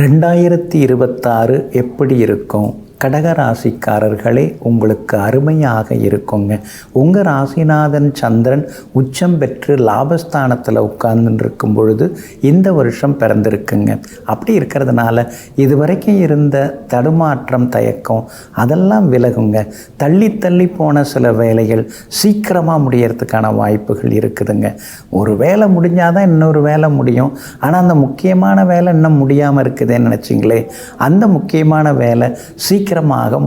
2026 எப்படி இருக்கும்? கடகராசிக்காரர்களே, உங்களுக்கு அருமையாக இருக்குங்க. உங்கள் ராசிநாதன் சந்திரன் உச்சம் பெற்று லாபஸ்தானத்தில் உட்கார்ந்துட்டு இருக்கும் பொழுது இந்த வருஷம் பிறந்திருக்குங்க. அப்படி இருக்கிறதுனால இதுவரைக்கும் இருந்த தடுமாற்றம், தயக்கம் அதெல்லாம் விலகுங்க. தள்ளி தள்ளி போன சில வேலைகள் சீக்கிரமாக முடியறதுக்கான வாய்ப்புகள் இருக்குதுங்க. ஒரு வேலை முடிஞ்சாதான் இன்னொரு வேலை முடியும். ஆனால் அந்த முக்கியமான வேலை இன்னும் முடியாமல் இருக்குதுன்னு நினச்சிங்களே, அந்த முக்கியமான வேலை சீக்கிரமாக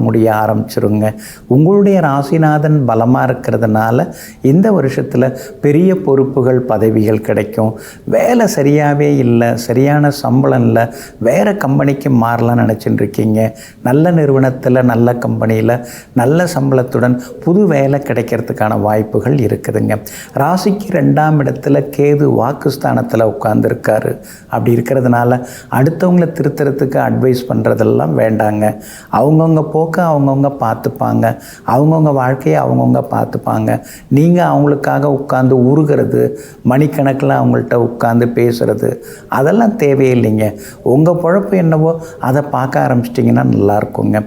முடிய ஆரம்பிச்சிருங்க. உங்களுடைய ராசிநாதன் பலமாக இருக்கிறதுனால இந்த வருஷத்தில் பெரிய பொறுப்புகள், பதவிகள் கிடைக்கும். வேலை சரியாகவே இல்லை, சரியான சம்பளம் இல்லை, வேறு கம்பெனிக்கு மாறலாம்னு நினச்சிட்டு இருக்கீங்க. நல்ல நிறுவனத்தில், நல்ல கம்பெனியில் நல்ல சம்பளத்துடன் புது வேலை கிடைக்கிறதுக்கான வாய்ப்புகள் இருக்குதுங்க. ராசிக்கு 2ஆம் இடத்துல கேது வாக்குஸ்தானத்தில் உட்கார்ந்துருக்காரு. அப்படி இருக்கிறதுனால அடுத்தவங்களை திருத்தறதுக்கு அட்வைஸ் பண்ணுறதெல்லாம் வேண்டாங்க. அவங்கவுங்க போக்க அவங்கவுங்க பார்த்துப்பாங்க, அவங்கவுங்க வாழ்க்கையை அவங்கவுங்க பார்த்துப்பாங்க. நீங்கள் அவங்களுக்காக உட்காந்து உருகிறது, மணிக்கணக்கில் அவங்கள்ட்ட உட்காந்து பேசுகிறது அதெல்லாம் தேவையில்லைங்க. உங்கள் பொழப்பு என்னவோ அதை பார்க்க ஆரம்பிச்சிட்டிங்கன்னா நல்லாயிருக்குங்க.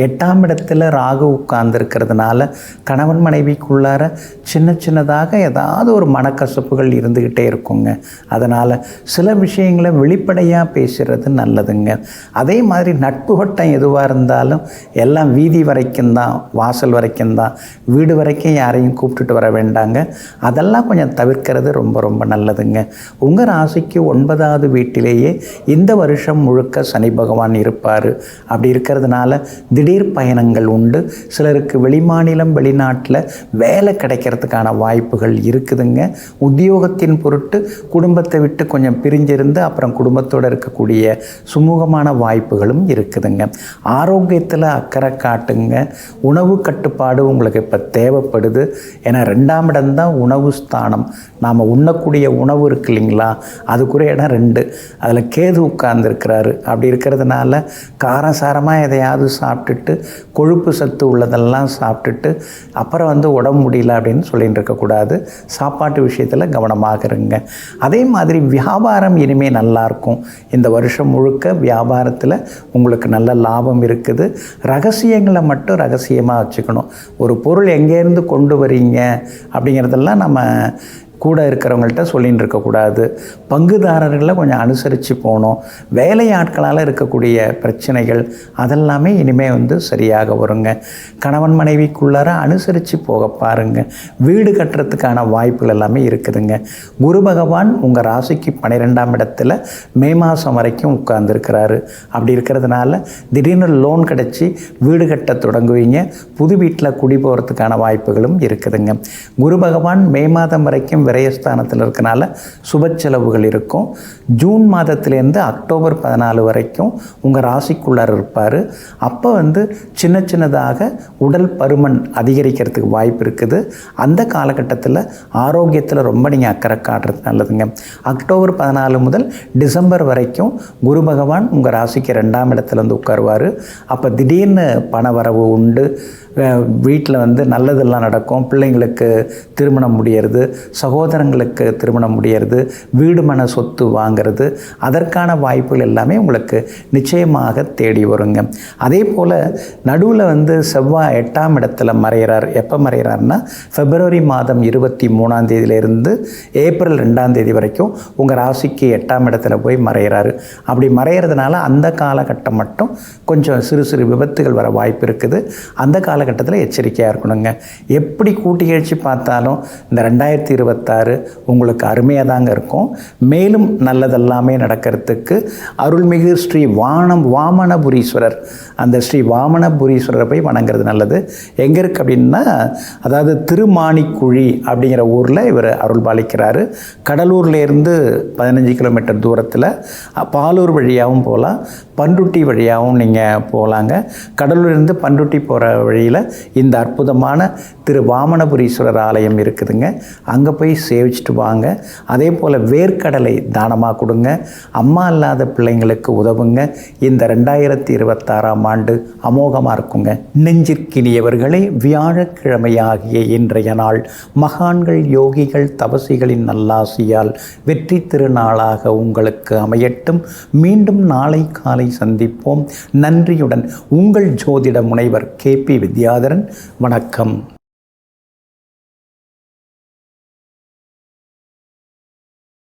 8ஆம் இடத்துல ராகு உட்கார்ந்துருக்கிறதுனால கணவன் மனைவிக்குள்ளார சின்ன சின்னதாக ஏதாவது ஒரு மனக்கசப்புகள் இருந்துக்கிட்டே இருக்குங்க. அதனால் சில விஷயங்களை வெளிப்படையாக பேசுகிறது நல்லதுங்க. அதே மாதிரி நட்பு வட்டம் எதுவாக இருந்தாலும் எல்லாம் வீதி வரைக்கும் தான், வாசல் வரைக்கும் தான், வீடு வரைக்கும் யாரையும் கூப்பிட்டுட்டு வர வேண்டாங்க. அதெல்லாம் கொஞ்சம் தவிர்க்கிறது ரொம்ப ரொம்ப நல்லதுங்க. உங்கள் ராசிக்கு 9வது வீட்டிலேயே இந்த வருஷம் முழுக்க சனி பகவான் இருப்பார். அப்படி இருக்கிறதுனால திடீர் பயணங்கள் உண்டு. சிலருக்கு வெளிமாநிலம், வெளிநாட்டில் வேலை கிடைக்கிறதுக்கான வாய்ப்புகள் இருக்குதுங்க. உத்தியோகத்தின் பொருட்டு குடும்பத்தை விட்டு கொஞ்சம் பிரிஞ்சிருந்து அப்புறம் குடும்பத்தோடு இருக்கக்கூடிய சுமூகமான வாய்ப்புகளும் இருக்குதுங்க. ஆரோக்கியத்தில் அக்கறை காட்டுங்க. உணவு கட்டுப்பாடு உங்களுக்கு இப்போ தேவைப்படுது. ஏன்னா 2ஆம் இடம் தான் உணவு ஸ்தானம். நாம் உண்ணக்கூடிய உணவு இருக்கு இல்லைங்களா, அதுக்குரிய இடம் 2. அதில் கேது உட்கார்ந்துருக்கிறாரு. அப்படி இருக்கிறதுனால காரசாரமாக எதையாவது சாப்பிட்டுட்டு, கொழுப்பு சத்து உள்ளதெல்லாம் சாப்பிட்டுட்டு அப்புறம் உடம்பு முடியல அப்படின்னு சொல்லிட்டு இருக்கக்கூடாது. சாப்பாட்டு விஷயத்தில் கவனமாக இருங்க. அதே மாதிரி வியாபாரம் இனிமேல் நல்லாயிருக்கும். இந்த வருஷம் முழுக்க வியாபாரத்தில் உங்களுக்கு நல்ல லாபம் இருக்குது. ரகசியங்களை மட்டும் ரகசியமாக வச்சுக்கணும். ஒரு பொருள் எங்கேருந்து கொண்டு வரீங்க அப்படிங்கிறதெல்லாம் நம்ம கூட இருக்கிறவங்கள்ட்ட சொல்லின்னு இருக்கக்கூடாது. பங்குதாரர்களை கொஞ்சம் அனுசரித்து போகணும். வேலையாட்களால் இருக்கக்கூடிய பிரச்சனைகள் அதெல்லாமே இனிமேல் சரியாக வருங்க. கணவன் மனைவிக்குள்ளார அனுசரித்து போக பாருங்கள். வீடு கட்டுறதுக்கான வாய்ப்புகள் எல்லாமே இருக்குதுங்க. குரு பகவான் உங்கள் ராசிக்கு 12ஆம் இடத்துல மே மாதம் வரைக்கும் உட்கார்ந்துருக்கிறாரு. அப்படி இருக்கிறதுனால திடீர்னு லோன் கிடச்சி வீடு கட்ட தொடங்குவீங்க. புது வீட்டில் குடி போகிறதுக்கான வாய்ப்புகளும் இருக்குதுங்க. குரு பகவான் மே மாதம் வரைக்கும் விரயஸ்தானத்தில் இருக்கனால சுப செலவுகள் இருக்கும். ஜூன் மாதத்திலேருந்து அக்டோபர் 14 வரைக்கும் உங்கள் ராசிக்குள்ளார் இருப்பார். அப்போ சின்ன சின்னதாக உடல் பருமன் அதிகரிக்கிறதுக்கு வாய்ப்பு இருக்குது. அந்த காலகட்டத்தில் ஆரோக்கியத்தில் ரொம்ப நீங்கள் அக்கறை காட்டுறது நல்லதுங்க. அக்டோபர் 14 முதல் டிசம்பர் வரைக்கும் குரு பகவான் உங்கள் ராசிக்கு 2ஆம் இடத்துல உட்காருவார். அப்போ திடீர்னு பண வரவு உண்டு. வீட்டில் நல்லதெல்லாம் நடக்கும். பிள்ளைங்களுக்கு திருமணம் முடியறது, சகோதரங்களுக்கு திருமணம் முடியறது, வீடு மன சொத்து வாங்கிறது, அதற்கான வாய்ப்புகள் எல்லாமே உங்களுக்கு நிச்சயமாக தேடி வருங்க. அதே போல் நடுவில் செவ்வாய் 8ஆம் இடத்துல மறைகிறார். எப்போ மறைகிறார்னா பிப்ரவரி மாதம் 23ஆம் தேதியிலிருந்து ஏப்ரல் 2ஆம் தேதி வரைக்கும் உங்கள் ராசிக்கு 8ஆம் இடத்துல போய் மறைகிறாரு. அப்படி மறைகிறதுனால அந்த காலகட்டம் மட்டும் கொஞ்சம் சிறு சிறு விபத்துகள் வர வாய்ப்பு இருக்குது. அந்த காலகட்டத்தில் எச்சரிக்கையாக இருக்கணுங்க. எப்படி கூட்டி கழிச்சு பார்த்தாலும் இந்த 2026 உங்களுக்கு அருமையாக தாங்க இருக்கும். மேலும் நல்லதெல்லாமே நடக்கிறதுக்கு அருள்மிகு ஸ்ரீ வாமனபுரீஸ்வரர், அந்த ஸ்ரீ வாமனபுரீஸ்வரரை போய் வணங்குறது நல்லது. எங்கே இருக்குது அப்படின்னா, அதாவது திருமாணிக்குழி அப்படிங்கிற ஊரில் இவர் அருள் பாலிக்கிறாரு. கடலூர்லேருந்து 15 கிலோமீட்டர் தூரத்தில் பாலூர் வழியாகவும் போகலாம், பண்ருட்டி வழியாகவும் நீங்கள் போகலாங்க. கடலூர்லேருந்து பண்ருட்டி போகிற வழியில் இந்த அற்புதமான திரு வாமனபுரீஸ்வரர் ஆலயம் இருக்குதுங்க. அங்கே போய் சேவிச்சிட்டு வாங்க. அதே போல் வேர்க்கடலை தானமாக கொடுங்க. அம்மா இல்லாத பிள்ளைங்களுக்கு உதவுங்க. இந்த 2026ஆம் ஆண்டு அமோகமாக இருக்குங்க. நெஞ்சிற்கினியவர்களே, வியாழக்கிழமையாகிய இன்றைய நாள் மகான்கள், யோகிகள், தபசிகளின் நல்லாசியால் வெற்றி திருநாளாக உங்களுக்கு அமையட்டும். மீண்டும் நாளை காலை சந்திப்போம். நன்றியுடன் உங்கள் ஜோதிட முனைவர் KP வித்யாதரன். வணக்கம்.